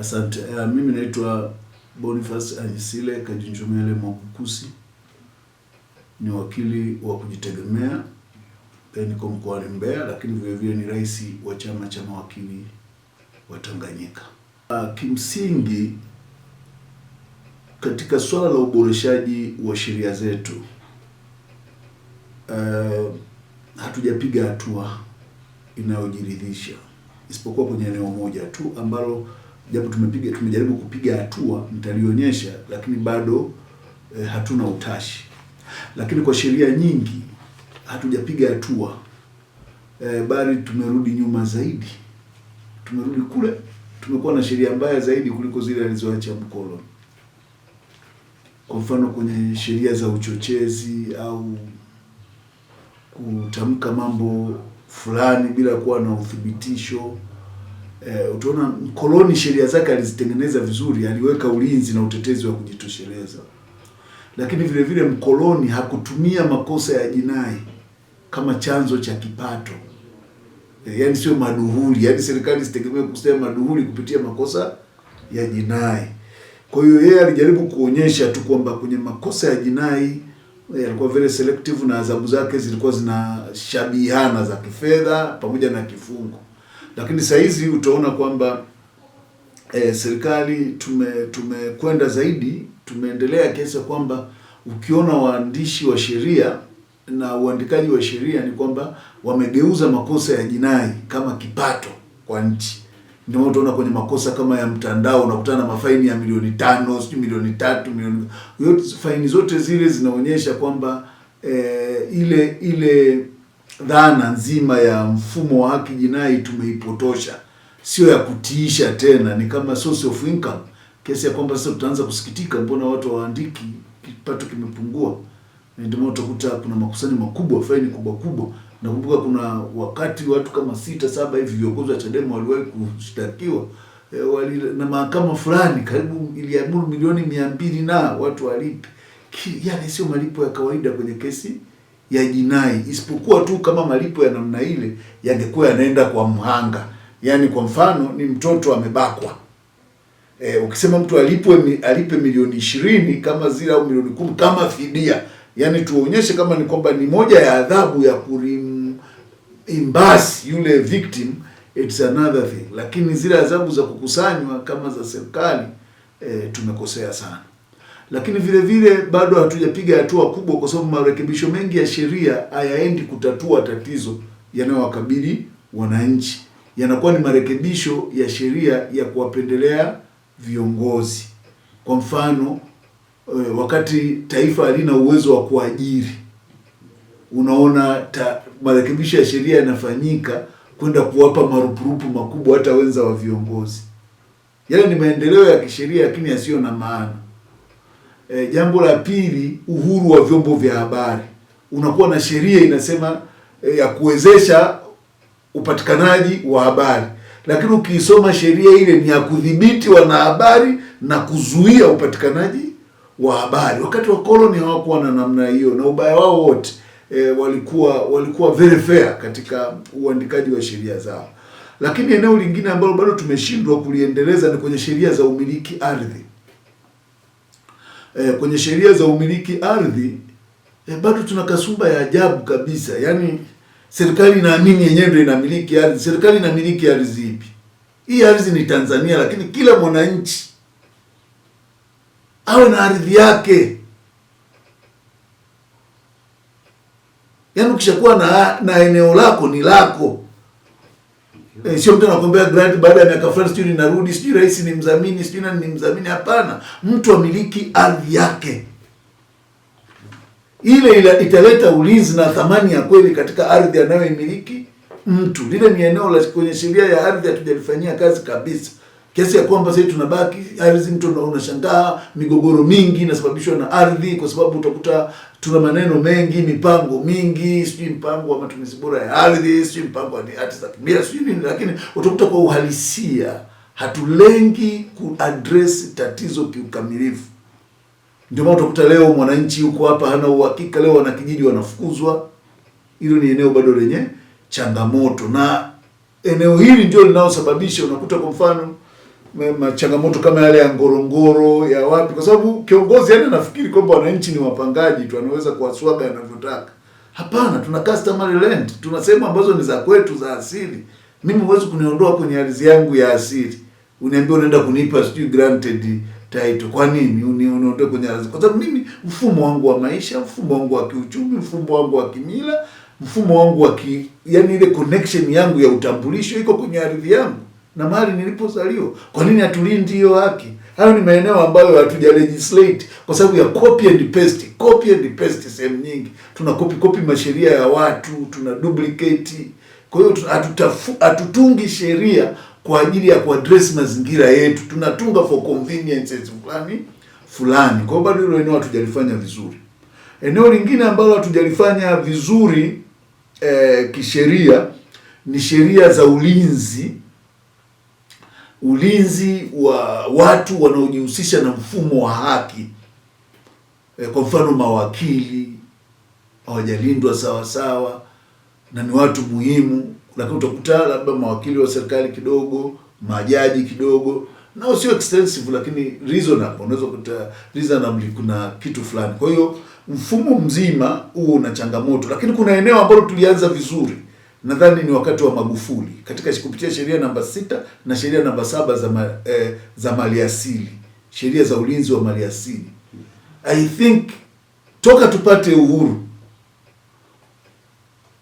Asante. Mimi naitwa Boniface Anyisile Kajunjumele Mwabukusi. Ni wakili wa kujitegemea. Niko mkoani Mbeya, lakini vile vile ni rais wa chama cha mawakili wa Tanganyika. Kimsingi katika swala la uboreshaji wa sheria zetu hatujapiga hatua inayojiridhisha, isipokuwa kwenye eneo moja tu ambalo japo tumejaribu kupiga hatua, nitalionyesha, lakini bado hatuna utashi. Lakini kwa sheria nyingi hatujapiga hatua, bali tumerudi nyuma zaidi. Tumerudi kule, tumekuwa na sheria mbaya zaidi kuliko zile alizoacha mkoloni. Kwa mfano kwenye sheria za uchochezi au kutamka mambo fulani bila kuwa na uthibitisho. Utaona mkoloni sheria zake alizitengeneza vizuri, aliweka ulinzi na utetezi wa kujitosheleza. Lakini vile vile mkoloni hakutumia makosa ya jinai kama chanzo cha kipato. Yaani sio maduhuli, yaani serikali isitegemee kusema maduhuli kupitia makosa ya jinai. Kwa hiyo yeye alijaribu kuonyesha tu kwamba kwenye makosa ya jinai yalikuwa very selective na adhabu zake zilikuwa zinashabihiana za kifedha pamoja na kifungo. Lakini saa hizi utaona kwamba serikali tumekwenda zaidi, tumeendelea kiasi kwamba ukiona waandishi wa sheria na uandikaji wa sheria ni kwamba wamegeuza makosa ya jinai kama kipato kwa nchi. Ndio utaona kwenye makosa kama ya mtandao unakutana na mafaini ya milioni 5, sijui milioni 3, milioni yote, faini zote zile zinaonyesha kwamba ile dhana nzima ya mfumo wa haki jinai tumeipotosha, sio ya kutiisha tena, ni kama source of income, kiasi ya kwamba sasa tutaanza kusikitika mbona watu waandiki, kipato kimepungua. Ndio utakuta kuna makusanyo makubwa, faini kubwa. Nakumbuka kuna wakati watu kama 6-7 hivi viongozi wa Chadema waliwahi kushtakiwa na mahakama fulani, karibu iliamuru milioni 200 na watu walipe. Yaani sio malipo ya kawaida kwenye kesi ya jinai, isipokuwa tu kama malipo ya namna ile yangekuwa yanaenda kwa mhanga. Yaani kwa mfano ni mtoto amebakwa. Ukisema mtu alipe milioni 20 kama zile au milioni 10 kama fidia. Yaani tuonyeshe kama ni kwamba ni moja ya adhabu ya kuimbasi yule victim, it's another thing. Lakini zile adhabu za kukusanywa kama za serikali tumekosea sana. Lakini vile vile bado hatujapiga hatua kubwa, kwa sababu marekebisho mengi ya sheria hayaendi kutatua tatizo yanayowakabili wananchi. Yanakuwa ni marekebisho ya sheria ya kuwapendelea viongozi. Kwa mfano wakati taifa halina uwezo wa kuajiri, unaona marekebisho ya sheria yanafanyika kwenda kuwapa marupurupu makubwa hata wenza wa viongozi. Yale ni maendeleo ya kisheria lakini yasiyo na maana. Jambo la pili, uhuru wa vyombo vya habari. Unakuwa na sheria inasema ya kuwezesha upatikanaji wa habari, lakini ukiisoma sheria ile ni ya kudhibiti wanahabari na kuzuia upatikanaji wa habari. Wakati wa koloni hawakuwa na namna hiyo, na ubaya wao wote walikuwa very fair katika uandikaji wa sheria zao. Lakini eneo lingine ambalo bado tumeshindwa kuliendeleza ni kwenye sheria za umiliki ardhi. Kwenye sheria za umiliki ardhi bado tuna kasumba ya ajabu kabisa. Yaani serikali inaamini yenyewe ndio inamiliki ardhi. Serikali inamiliki ardhi ipi? Hii ardhi ni Tanzania, lakini kila mwananchi awe na ardhi yake. Yaani ukishakuwa na eneo lako ni lako. Sio mtu anakuambia grant baada ya miaka fulani sijui ninarudi, sijui rais ni mdhamini, sijui nani ni mdhamini. Hapana, mtu amiliki ardhi yake. Ile italeta ulinzi na thamani ya kweli katika ardhi anayoimiliki mtu. Lile ni eneo la kwenye sheria ya ardhi hatujalifanyia kazi kabisa. Kiasi ya kwamba sasa tunabaki ardhi, mtu unashangaa migogoro mingi inasababishwa na ardhi, kwa sababu utakuta tuna maneno mengi, mipango mingi, sijui mpango wa matumizi bora ya ardhi, sijui mpango wa hati za kimila, sijui nini, lakini utakuta kwa uhalisia hatulengi kuaddress tatizo kiukamilifu. Ndio maana utakuta leo mwananchi yuko hapa hana uhakika, leo wana kijiji wanafukuzwa. Hilo ni eneo bado lenye changamoto, na eneo hili ndio linalosababisha unakuta kwa mfano changamoto kama yale ya Ngorongoro ya wapi, kwa sababu kiongozi yani anafikiri kwamba wananchi ni wapangaji tu, anaweza kuwaswaga anavyotaka. Hapana, tuna customary land, tuna sehemu ambazo ni za kwetu za asili. Mimi huwezi kuniondoa kwenye ardhi yangu ya asili uniambia unaenda kunipa sijui granted title. Kwa nini uniondoe kwenye ardhi? Kwa sababu mimi mfumo wangu wa maisha, mfumo wangu wa kiuchumi, mfumo wangu wa kimila, mfumo wangu wa yani ile connection yangu ya utambulisho iko kwenye ardhi yangu na mahali nilipozaliwa. Kwa nini hatulindi hiyo haki? Hayo ni maeneo ambayo hatuja legislate kwa sababu ya copy and paste. Copy and paste sehemu nyingi. Tuna copy masheria ya watu, tuna duplicate. Kwa hiyo hatutungi sheria kwa ajili ya kuaddress mazingira yetu. Tunatunga for conveniences fulani. Kwa hiyo bado hilo eneo hatujalifanya vizuri. Eneo lingine ambalo hatujalifanya vizuri kisheria ni sheria za ulinzi wa watu wanaojihusisha na mfumo wa haki. Kwa mfano mawakili hawajalindwa sawa sawa na ni watu muhimu, lakini utakuta labda mawakili wa serikali kidogo, majaji kidogo, na sio extensive lakini reasonable, unaweza kukuta reasonable kuna kitu fulani. Kwa hiyo mfumo mzima huu una changamoto, lakini kuna eneo ambalo tulianza vizuri. Nadhani ni wakati wa Magufuli katika kupitia sheria namba 6 na sheria namba 7 za maliasili, sheria za ulinzi wa maliasili. I think toka tupate uhuru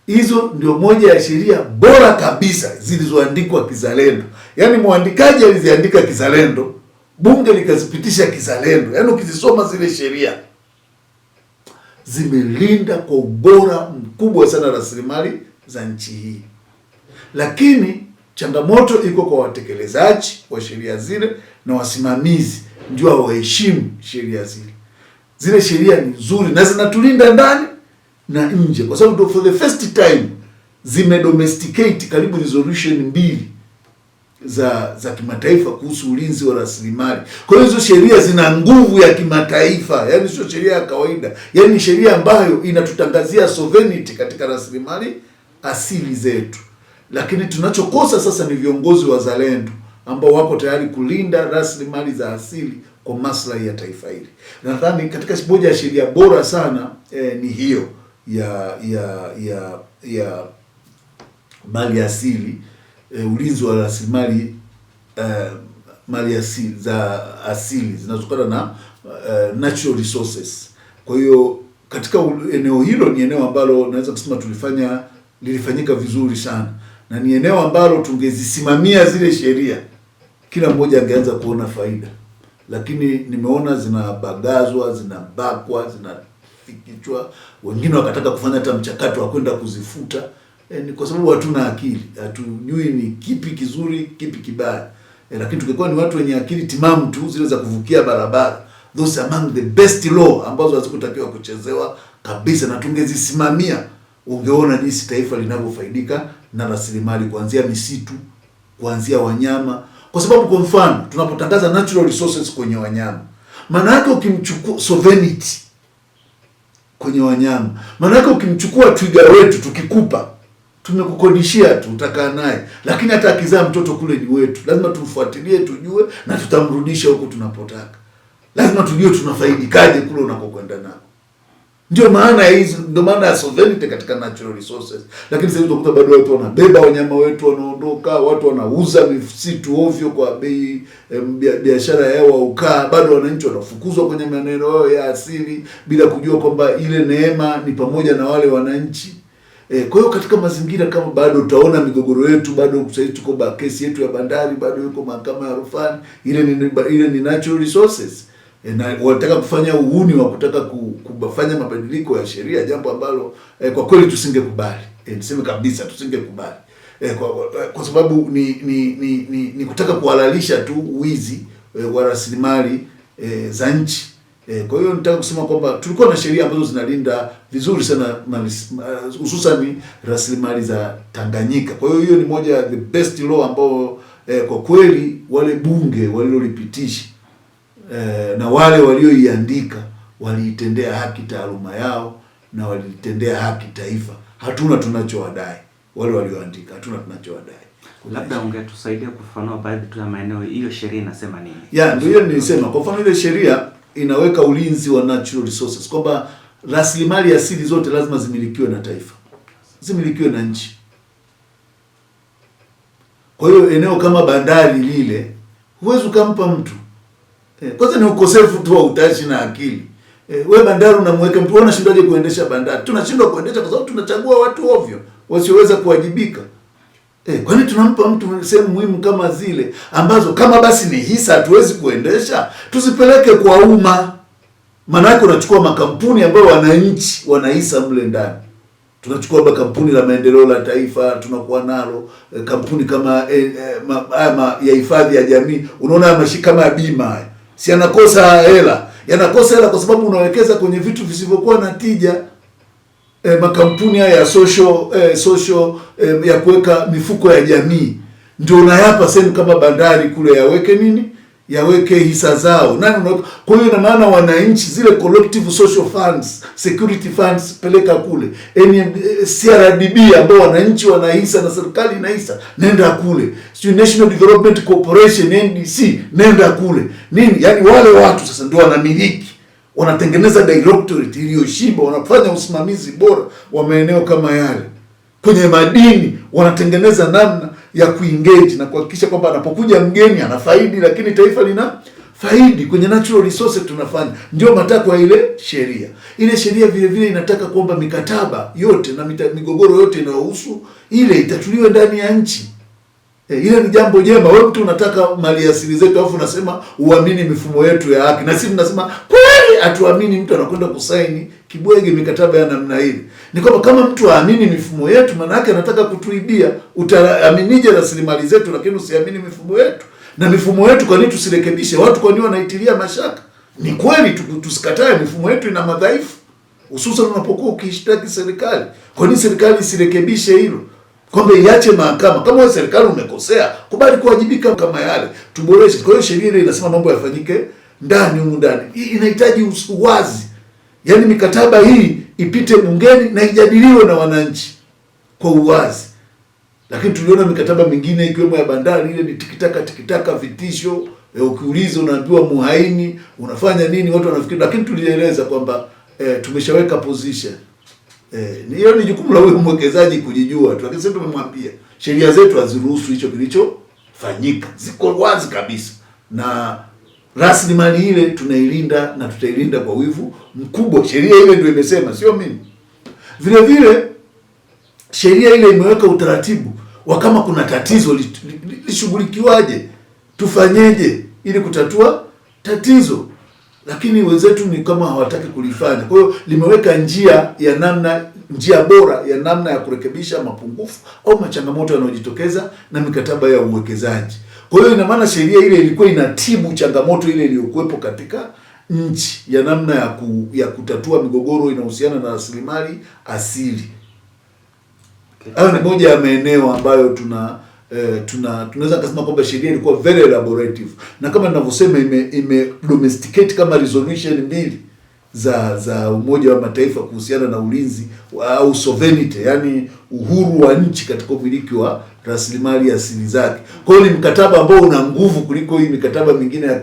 hizo ndio moja ya sheria bora kabisa zilizoandikwa kizalendo. Yaani mwandikaji aliziandika kizalendo, bunge likazipitisha kizalendo. Yaani ukizisoma zile sheria zimelinda kwa ubora mkubwa sana rasilimali za nchi hii. Lakini changamoto iko kwa watekelezaji wa sheria zile na wasimamizi ndio waheshimu sheria zile. Zile sheria ni nzuri na zinatulinda ndani na nje, kwa sababu for the first time zimedomesticate karibu resolution 2 za kimataifa kuhusu ulinzi wa rasilimali. Kwa hiyo hizo sheria zina nguvu ya kimataifa, yaani sio sheria ya kawaida. Yaani sheria ambayo inatutangazia sovereignty katika rasilimali asili zetu. Lakini tunachokosa sasa ni viongozi wazalendo ambao wako tayari kulinda rasilimali za asili kwa maslahi ya taifa hili. Nadhani katika moja ya sheria bora sana ni hiyo ya mali asili, ulinzi wa rasilimali mali asili za asili zinazotokana na natural resources. Kwa hiyo katika eneo hilo ni eneo ambalo naweza kusema lilifanyika vizuri sana, na ni eneo ambalo tungezisimamia zile sheria kila mmoja angeanza kuona faida. Lakini nimeona zinabagazwa, zinabakwa, zinafikichwa, wengine wakataka kufanya hata mchakato wa kwenda kuzifuta. Ni kwa sababu hatuna akili, hatujui ni kipi kizuri, kipi kibaya. Lakini tungekuwa ni watu wenye akili timamu tu, zile za kuvukia barabara, those among the best law ambazo hazikutakiwa kuchezewa kabisa, na tungezisimamia, ungeona jinsi taifa linavyofaidika na rasilimali, kuanzia misitu, kuanzia wanyama. Kwa sababu kwa mfano tunapotangaza natural resources kwenye wanyama, maana yake ukimchukua sovereignty kwenye wanyama, maana yake ukimchukua twiga wetu tukikupa, tumekukodishia tu, utakaa naye, lakini hata akizaa mtoto kule ni wetu. Lazima tumfuatilie, tujue, na tutamrudisha huko tunapotaka. Lazima tujue tunafaidikaje kule unakokwenda nako. Ndio maana ya sovereignty katika natural resources. Lakini sasa utakuta bado watu wanabeba wanyama wetu, wanaondoka, watu wanauza misitu ovyo kwa bei, biashara ya hewa ukaa, bado wananchi wanafukuzwa kwenye maeneo yao ya asili bila kujua kwamba ile neema ni pamoja na wale wananchi. Kwa hiyo katika mazingira kama bado utaona migogoro yetu, bado sasa tuko kesi yetu ya bandari bado yuko mahakama ya rufani, ile ni natural resources. Na wanataka kufanya uhuni wa kutaka kufanya mabadiliko ya sheria, jambo ambalo kwa kweli tusingekubali. Niseme kabisa tusingekubali. Kwa sababu ni kutaka kuhalalisha tu wizi wa rasilimali za nchi. Kwa hiyo nataka kusema kwamba tulikuwa na sheria ambazo zinalinda vizuri sana hususan rasilimali za Tanganyika. Kwa hiyo ni moja ya the best law ambao kwa kweli wale bunge walilolipitisha na wale walioiandika waliitendea haki taaluma yao na walitendea haki taifa. Hatuna tunachowadai wale walioandika, hatuna tunachowadai. Labda ungetusaidia kufafanua baadhi tu ya maeneo hiyo sheria inasema nini? Ndio hiyo nilisema. Kwa mfano ile sheria inaweka ulinzi wa natural resources, kwamba rasilimali asili zote lazima zimilikiwe na taifa, zimilikiwe na nchi. Kwa hiyo eneo kama bandari lile huwezi ukampa mtu. Kwanza ni ukosefu tu wa utashi na akili. Wewe bandari unamweka mtu, unashindaje kuendesha bandari? Tunashindwa kuendesha kwa sababu tunachagua watu ovyo wasioweza kuwajibika. Kwani tunampa mtu sehemu muhimu kama zile ambazo kama basi ni hisa hatuwezi kuendesha, tuzipeleke kwa umma. Maana yake unachukua makampuni ambayo wananchi wanahisa mle ndani. Tunachukua kampuni la maendeleo la taifa, tunakuwa nalo kampuni kama ya hifadhi ya jamii. Unaona mashirika kama bima si yanakosa hela, yanakosa hela kwa sababu unawekeza kwenye vitu visivyokuwa na tija. Makampuni haya ya social ya kuweka mifuko ya jamii ndio unayapa sehemu kama bandari kule yaweke nini, yaweke hisa zao. Kwa hiyo ina maana wananchi zile collective social funds, security funds peleka kule. CRDB ambao wananchi wanahisa na serikali inahisa, nenda kule. National Development Corporation NDC, nenda kule. Nini? Yaani wale watu sasa ndio wanamiliki, wanatengeneza directorate iliyoshiba, wanafanya usimamizi bora wa maeneo kama yale. Kwenye madini wanatengeneza namna ya kuengage na kuhakikisha kwamba anapokuja mgeni anafaidi, lakini taifa lina faidi. Kwenye natural resources tunafanya, ndio matakwa ile sheria. Ile sheria vile vile inataka kwamba mikataba yote na migogoro yote inayohusu ile itatuliwe ndani ya nchi. Ile ni jambo jema. Wewe mtu unataka mali asili zetu alafu unasema uamini mifumo yetu ya haki, na sisi tunasema kweli atuamini. Mtu anakwenda kusaini kibwege mikataba ya namna hii. Ni kwamba kama mtu aamini mifumo yetu, maana yake anataka kutuibia. Utaaminije rasilimali zetu lakini usiamini mifumo yetu? Na mifumo yetu kwa nini tusirekebishe? Watu kwa nini wanaitilia mashaka? Ni kweli tusikatae mifumo yetu ina madhaifu, hususan unapokuwa ukishtaki serikali. Kwa nini serikali isirekebishe hilo? Kwamba iache mahakama. Kama wewe serikali umekosea, kubali kuwajibika kama yale, tuboreshe. Kwa hiyo sheria ile inasema mambo yafanyike ndani humu ndani. Hii inahitaji uwazi. Yaani mikataba hii ipite bungeni na ijadiliwe na wananchi kwa uwazi. Lakini tuliona mikataba mingine ikiwemo ya bandari ile ni tikitaka vitisho, ukiuliza unaambiwa muhaini, unafanya nini, watu wanafikiri. Lakini tulieleza kwamba tumeshaweka position. Hiyo ni jukumu la wewe mwekezaji kujijua tu. Lakini sisi tumemwambia sheria zetu haziruhusu hicho kilichofanyika. Ziko wazi kabisa. Na rasilimali ile tunailinda na tutailinda kwa wivu mkubwa. Sheria ile ndio imesema, sio mimi. Vile vile sheria ile imeweka utaratibu wa kama kuna tatizo lishughulikiwaje, tufanyeje ili kutatua tatizo. Lakini wenzetu ni kama hawataki kulifanya. Kwa hiyo limeweka njia bora ya namna ya kurekebisha mapungufu au machangamoto yanayojitokeza na mikataba ya uwekezaji. Kwa hiyo ina maana sheria ile ilikuwa inatibu changamoto ile iliyokuwepo katika nchi ya namna ya kutatua migogoro inahusiana na rasilimali asili. Hayo ni moja ya maeneo ambayo tunaweza kusema kwamba sheria ilikuwa very elaborative, na kama ninavyosema ime domesticate kama resolution mbili za Umoja wa Mataifa kuhusiana na ulinzi au sovereignty, yani uhuru wa nchi katika umiliki wa rasilimali asili zake. Kwa hiyo ni mkataba ambao una nguvu kuliko hii mikataba mingine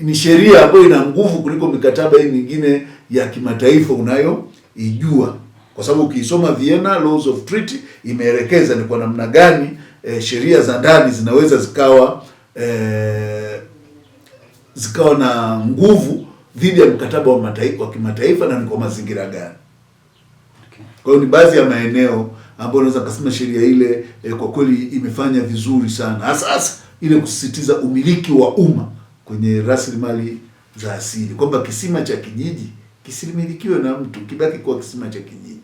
ni sheria ambayo ina nguvu kuliko mikataba hii mingine ya kimataifa unayoijua. Kwa sababu ukisoma Vienna Laws of Treaty imeelekeza ni kwa namna gani sheria za ndani zinaweza zikawa na nguvu dhidi ya mkataba wa kimataifa na ni kwa mazingira gani. Kwa hiyo ni baadhi ya maeneo ambayo unaweza kusema sheria ile kwa kweli imefanya vizuri sana. Hasa ile kusisitiza umiliki wa umma kwenye rasilimali za asili, kwamba kisima cha kijiji kisimilikiwe na mtu, kibaki kwa kisima cha kijiji.